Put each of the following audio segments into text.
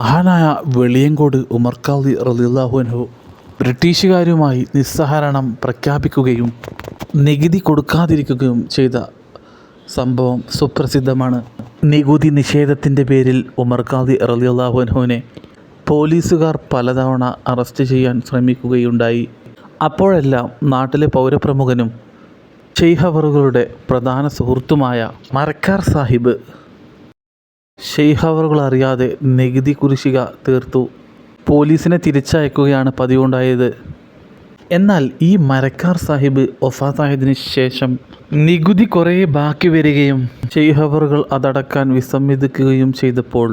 മഹാനായ വെളിയങ്കോട് ഉമർ ഖാളി റളിയല്ലാഹു അൻഹു ബ്രിട്ടീഷുകാരുമായി നിസ്സഹകരണം പ്രഖ്യാപിക്കുകയും നികുതി കൊടുക്കാതിരിക്കുകയും ചെയ്ത സംഭവം സുപ്രസിദ്ധമാണ്. നികുതി നിഷേധത്തിൻ്റെ പേരിൽ ഉമർ ഖാളി റളിയല്ലാഹു അൻഹുവിനെ പോലീസുകാർ പലതവണ അറസ്റ്റ് ചെയ്യാൻ ശ്രമിക്കുകയുണ്ടായി. അപ്പോഴെല്ലാം നാട്ടിലെ പൗരപ്രമുഖനും ഷെയ്ഖ് പ്രധാന സുഹൃത്തുമായ മരക്കാർ സാഹിബ് ഷെയ്ഖ് അറിയാതെ നികുതി കുടിശ്ശിക തീർത്തു പോലീസിനെ തിരിച്ചയക്കുകയാണ് പതിവുണ്ടായത്. എന്നാൽ ഈ മരക്കാർ സാഹിബ് വഫാത്തായതിനു ശേഷം നികുതി കുറേ ബാക്കി വരികയും ഷെയ്ഖ് അതടക്കാൻ വിസമ്മതിക്കുകയും ചെയ്തപ്പോൾ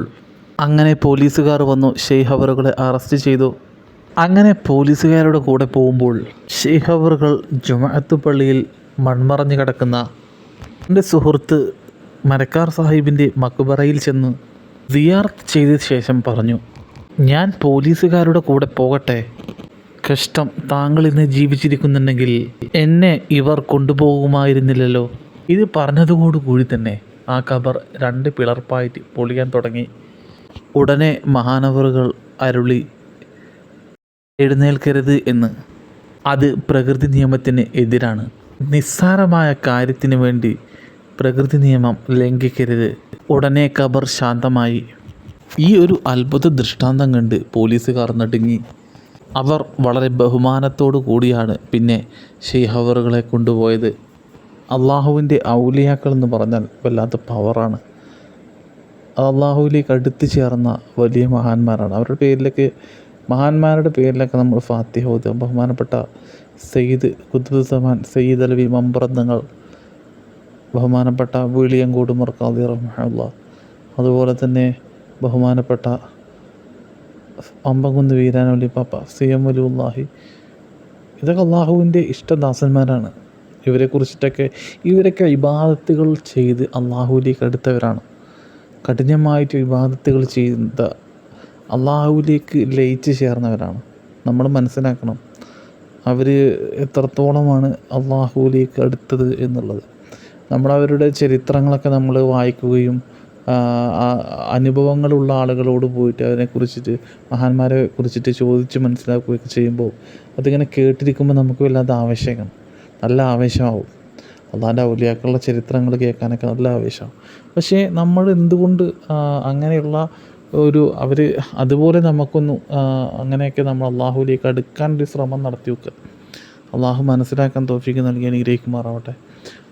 അങ്ങനെ പോലീസുകാർ വന്നു ഷെയ്ഖ് അറസ്റ്റ് ചെയ്തു. അങ്ങനെ പോലീസുകാരുടെ കൂടെ പോകുമ്പോൾ ഷെയ്ഖ് ജുമഅത്ത് പള്ളിയിൽ മൺമറഞ്ഞു കിടക്കുന്ന എൻ്റെ സുഹൃത്ത് മരക്കാർ സാഹിബിൻ്റെ മക്ബറയിൽ ചെന്ന് സിയാറത്ത് ചെയ്ത ശേഷം പറഞ്ഞു, ഞാൻ പോലീസുകാരുടെ കൂടെ പോകട്ടെ, കഷ്ടം, താങ്കൾ ഇന്ന് ജീവിച്ചിരിക്കുന്നുണ്ടെങ്കിൽ എന്നെ ഇവർ കൊണ്ടുപോകുമായിരുന്നില്ലല്ലോ. ഇത് പറഞ്ഞതോടുകൂടി തന്നെ ആ ഖബർ 2 പിളർപ്പായിട്ട് പൊളിയാൻ തുടങ്ങി. ഉടനെ മഹാനവറുകൾ അരുളി, എഴുന്നേൽക്കരുത് എന്ന്. അത് പ്രകൃതി നിയമത്തിന് എതിരാണ്. നിസ്സാരമായ കാര്യത്തിന് വേണ്ടി പ്രകൃതി നിയമം ലംഘിക്കരുത്. ഉടനെ ഖബർ ശാന്തമായി. ഈ ഒരു അത്ഭുത ദൃഷ്ടാന്തം കണ്ട് പോലീസുകാർ നടുങ്ങി. അവർ വളരെ ബഹുമാനത്തോടു കൂടിയാണ് പിന്നെ ഷെയ്ഖ് കൊണ്ടുപോയത്. അള്ളാഹുവിൻ്റെ ഔലിയാക്കൾ എന്ന് പറഞ്ഞാൽ വല്ലാത്ത പവറാണ്. അള്ളാഹുവിലേക്ക് അടുത്ത് ചേർന്ന വലിയ മഹാന്മാരാണ്. മഹാന്മാരുടെ പേരിലൊക്കെ നമ്മൾ ഫാത്തിഹ ഓതുക. ബഹുമാനപ്പെട്ട സയ്യിദ് ഖുത്ബുസ്സമാൻ സയ്യിദ് അലവി മമ്പറന്നങ്ങൾ, ബഹുമാനപ്പെട്ട വെളിയങ്കോട് ഉമർ ഖാളി റഹിമഹുല്ലാഹ്, അതുപോലെ തന്നെ ബഹുമാനപ്പെട്ട അമ്പകുന്ന് വീരാനവലി പാപ്പ സിയം വലിയുല്ലാഹി, ഇതൊക്കെ അള്ളാഹുവിൻ്റെ ഇഷ്ടദാസന്മാരാണ്. ഇവരൊക്കെ ഇബാദത്തുകൾ ചെയ്ത് അള്ളാഹുവിലേക്ക് അടുത്തവരാണ്. കഠിനമായിട്ട് ഇബാദത്തുകൾ ചെയ്ത അള്ളാഹുവിലേക്ക് ലയിച്ച് ചേർന്നവരാണ്. നമ്മൾ മനസ്സിലാക്കണം അവർ എത്രത്തോളമാണ് അള്ളാഹുവിലേക്ക് അടുത്തത് എന്നുള്ളത്. നമ്മളവരുടെ ചരിത്രങ്ങളൊക്കെ നമ്മൾ വായിക്കുകയും അനുഭവങ്ങളുള്ള ആളുകളോട് പോയിട്ട് അതിനെക്കുറിച്ചിട്ട് മഹാന്മാരെ കുറിച്ചിട്ട് ചോദിച്ച് മനസ്സിലാക്കുകയൊക്കെ ചെയ്യുമ്പോൾ അതിങ്ങനെ കേട്ടിരിക്കുമ്പോൾ നമുക്ക് വല്ലാതെ നല്ല ആവേശമാവും. അള്ളാൻ്റെ ഔലിയാക്കളുടെ ചരിത്രങ്ങൾ കേൾക്കാനൊക്കെ നല്ല ആവേശമാവും. പക്ഷേ നമ്മൾ എന്തുകൊണ്ട് അങ്ങനെയുള്ള അവർ അതുപോലെ നമുക്കൊന്ന് അങ്ങനെയൊക്കെ നമ്മൾ അള്ളാഹുവിലേക്ക് അടുക്കാനൊരു ശ്രമം നടത്തി വെക്കുക. അള്ളാഹു മനസ്സിലാക്കാൻ തൗഫീഖ് നൽകി അനുഗ്രഹിക്കുമാറാവട്ടെ.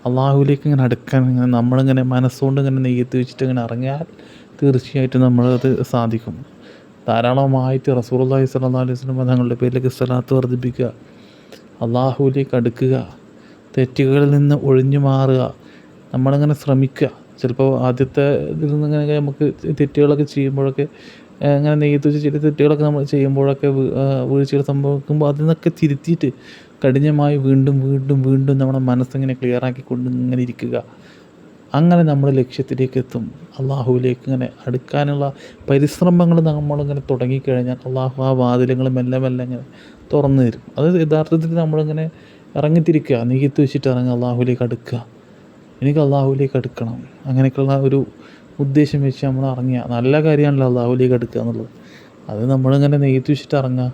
അള്ളാഹുവിലേക്ക് ഇങ്ങനെ അടുക്കാൻ നമ്മളിങ്ങനെ മനസ്സുകൊണ്ട് ഇങ്ങനെ നെയ്യത്ത് വെച്ചിട്ട് ഇങ്ങനെ ഇറങ്ങിയാൽ തീർച്ചയായിട്ടും നമ്മളത് സാധിക്കും. ധാരാളമായിട്ട് റസൂലുള്ളാഹി സ്വല്ലല്ലാഹു അലൈഹി വസല്ലം തങ്ങളുടെ പേരിലേക്ക് സ്വലാത്ത് വർദ്ധിപ്പിക്കുക, അള്ളാഹുവിലേക്ക് അടുക്കുക, തെറ്റുകളിൽ നിന്ന് ഒഴിഞ്ഞു മാറുക. നമ്മളിങ്ങനെ ശ്രമിക്കുക. ചിലപ്പോൾ ആദ്യത്തെ ഇതിൽ നിന്നിങ്ങനെ നമുക്ക് തെറ്റുകളൊക്കെ ചെയ്യുമ്പോഴൊക്കെ അങ്ങനെ നെയ്യത്ത് വെച്ച് ചില തെറ്റുകളൊക്കെ നമ്മൾ ചെയ്യുമ്പോഴൊക്കെ വീഴ്ചകൾ സംഭവിക്കുമ്പോൾ അതിൽ നിന്നൊക്കെ തിരുത്തിയിട്ട് കഠിനമായി വീണ്ടും വീണ്ടും വീണ്ടും നമ്മുടെ മനസ്സിങ്ങനെ ക്ലിയറാക്കിക്കൊണ്ട് ഇങ്ങനെ ഇരിക്കുക. അങ്ങനെ നമ്മൾ ലക്ഷ്യത്തിലേക്ക് എത്തും. അള്ളാഹുവിലേക്ക് ഇങ്ങനെ അടുക്കാനുള്ള പരിശ്രമങ്ങൾ നമ്മളിങ്ങനെ തുടങ്ങിക്കഴിഞ്ഞാൽ അള്ളാഹു ആ വാതിലുകൾ മെല്ലെ മെല്ലെ ഇങ്ങനെ തുറന്നു തരും. അത് യഥാർത്ഥത്തിൽ നമ്മളിങ്ങനെ ഇറങ്ങിത്തിരിക്കുക, നെയ്യത്ത് വെച്ചിട്ട് ഇറങ്ങുക, അള്ളാഹുവിലേക്ക് അടുക്കുക. എനിക്ക് അള്ളാഹുവിലേക്ക് അടുക്കണം, അങ്ങനെയൊക്കെയുള്ള ഒരു ഉദ്ദേശം വെച്ച് നമ്മൾ ഇറങ്ങിയ നല്ല കാര്യമാണല്ലോ അള്ളാഹുവിലേക്ക് അടുക്കുക എന്നുള്ളത്. അത് നമ്മളിങ്ങനെ നെയ്യത്ത് വെച്ചിട്ട് ഇറങ്ങുക,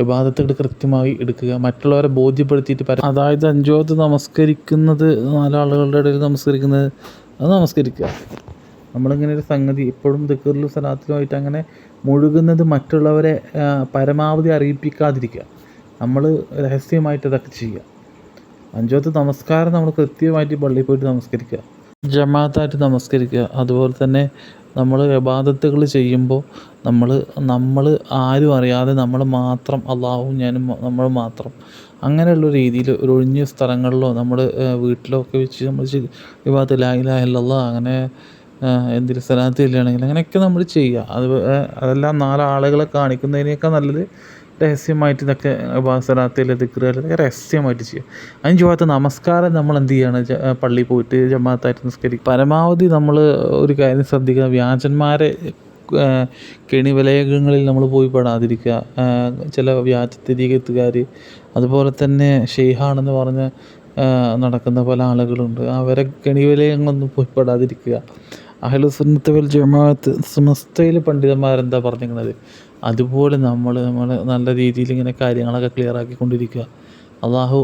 ഇബാദത്തുകൾ കൃത്യമായി എടുക്കുക, മറ്റുള്ളവരെ ബോധ്യപ്പെടുത്തിയിട്ട് അതായത് 5 വക്ത് നമസ്കരിക്കുന്നത് 4 ആളുകളുടെ ഇടയിൽ നമസ്കരിക്കുന്നത് അത് നമസ്കരിക്കുക. നമ്മളിങ്ങനെ ഒരു സംഗതി എപ്പോഴും ദിക്റിലും സലാത്തിലുമായിട്ട് അങ്ങനെ മുഴുകുന്നത് മറ്റുള്ളവരെ പരമാവധി അറിയിപ്പിക്കാതിരിക്കുക. നമ്മൾ രഹസ്യമായിട്ട് അതൊക്കെ ചെയ്യുക. 5 വക്ത് നമസ്കാരം നമ്മൾ കൃത്യമായിട്ട് പള്ളിയിൽ പോയിട്ട് നമസ്കരിക്കുക, ജമാഅത്തായിട്ട് നമസ്കരിക്കുക. അതുപോലെ തന്നെ നമ്മൾ ഇബാദത്തുകൾ ചെയ്യുമ്പോൾ നമ്മൾ ആരും അറിയാതെ നമ്മൾ മാത്രം, അള്ളാഹുവും ഞാനും നമ്മൾ മാത്രം, അങ്ങനെയുള്ള രീതിയിൽ ഒരു ഒഴിഞ്ഞ സ്ഥലങ്ങളിലോ നമ്മൾ വീട്ടിലോ ഒക്കെ വെച്ച് നമ്മൾ ഇബാദത്ത് ലാ ഇലാഹ ഇല്ലല്ലാഹ് അങ്ങനെ എന്തെങ്കിലും സ്ഥലത്ത് ഇല്ലാണെങ്കിൽ അങ്ങനെയൊക്കെ നമ്മൾ ചെയ്യുക. അതെല്ലാം 4 ആളുകളെ കാണിക്കുന്നതിനേക്കാൾ നല്ലത് രഹസ്യമായിട്ട് ഇതൊക്കെ സ്വലാത്തിൽ ദിക്ർ ഇതൊക്കെ രഹസ്യമായിട്ട് ചെയ്യുക. 5 വക്ത് നമസ്കാരം നമ്മൾ എന്ത് ചെയ്യാണ്, പള്ളിയിൽ പോയിട്ട് ജമാഅത്തായിട്ട് നിസ്കരിക്കുക. പരമാവധി നമ്മൾ ഒരു കാര്യം ശ്രദ്ധിക്കുക, വ്യാജന്മാരെ കെണിവലയങ്ങളിൽ നമ്മൾ പോയി പെടാതിരിക്കുക. ചില വ്യാജ തിരികെത്തുകാർ, അതുപോലെ തന്നെ ഷെയ്ഖാണെന്ന് പറഞ്ഞ് നടക്കുന്ന പല ആളുകളുണ്ട്. അവരെ കെണിവലയങ്ങളൊന്നും പോയി പെടാതിരിക്കുക. അഹ്ലു സുന്നത്ത് വൽ ജമാഅത്ത് സമസ്തയിൽ പണ്ഡിതന്മാരെന്താ പറഞ്ഞിരിക്കുന്നത് അതുപോലെ നമ്മൾ നല്ല രീതിയിൽ ഇങ്ങനെ കാര്യങ്ങളൊക്കെ ക്ലിയർ ആക്കിക്കൊണ്ടിരിക്കുക. അള്ളാഹു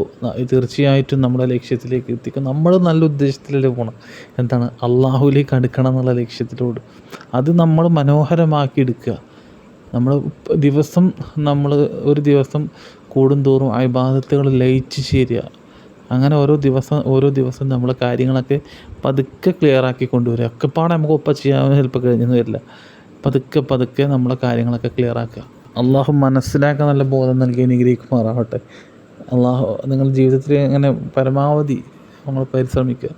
തീർച്ചയായിട്ടും നമ്മുടെ ലക്ഷ്യത്തിലേക്ക് എത്തിക്കും. നമ്മൾ നല്ല ഉദ്ദേശത്തിലല്ലേ പോകണം. എന്താണ്? അള്ളാഹുവിലേക്ക് അടുക്കണം എന്നുള്ള ലക്ഷ്യത്തിലോട് അത് നമ്മൾ മനോഹരമാക്കി എടുക്കുക. നമ്മൾ ഒരു ദിവസം കൂടുന്തോറും ഇബാദത്തുകൾ ലയിച്ച് ചേരുക. അങ്ങനെ ഓരോ ദിവസം നമ്മൾ കാര്യങ്ങളൊക്കെ പതുക്കെ ക്ലിയറാക്കി കൊണ്ടുവരിക. ഒക്കെപ്പാടെ നമുക്ക് ഒപ്പം ചെയ്യാൻ ചിലപ്പോൾ കഴിഞ്ഞെന്ന് വരില്ല. പതുക്കെ നമ്മളെ കാര്യങ്ങളൊക്കെ ക്ലിയറാക്കുക. അള്ളാഹു മനസ്സിലാക്കാൻ നല്ല ബോധം നൽകി അനുഗ്രഹിക്കുമാറാവട്ടെ. അള്ളാഹു നിങ്ങൾ ജീവിതത്തിൽ അങ്ങനെ പരമാവധി നമ്മൾ പരിശ്രമിക്കുക.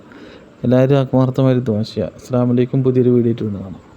എല്ലാവരും ആത്മാർത്ഥമായി ദുആ ചെയ്യുക. അസ്സലാമു അലൈക്കും. പുതിയൊരു വീഡിയോ ആയിട്ട് കാണാം.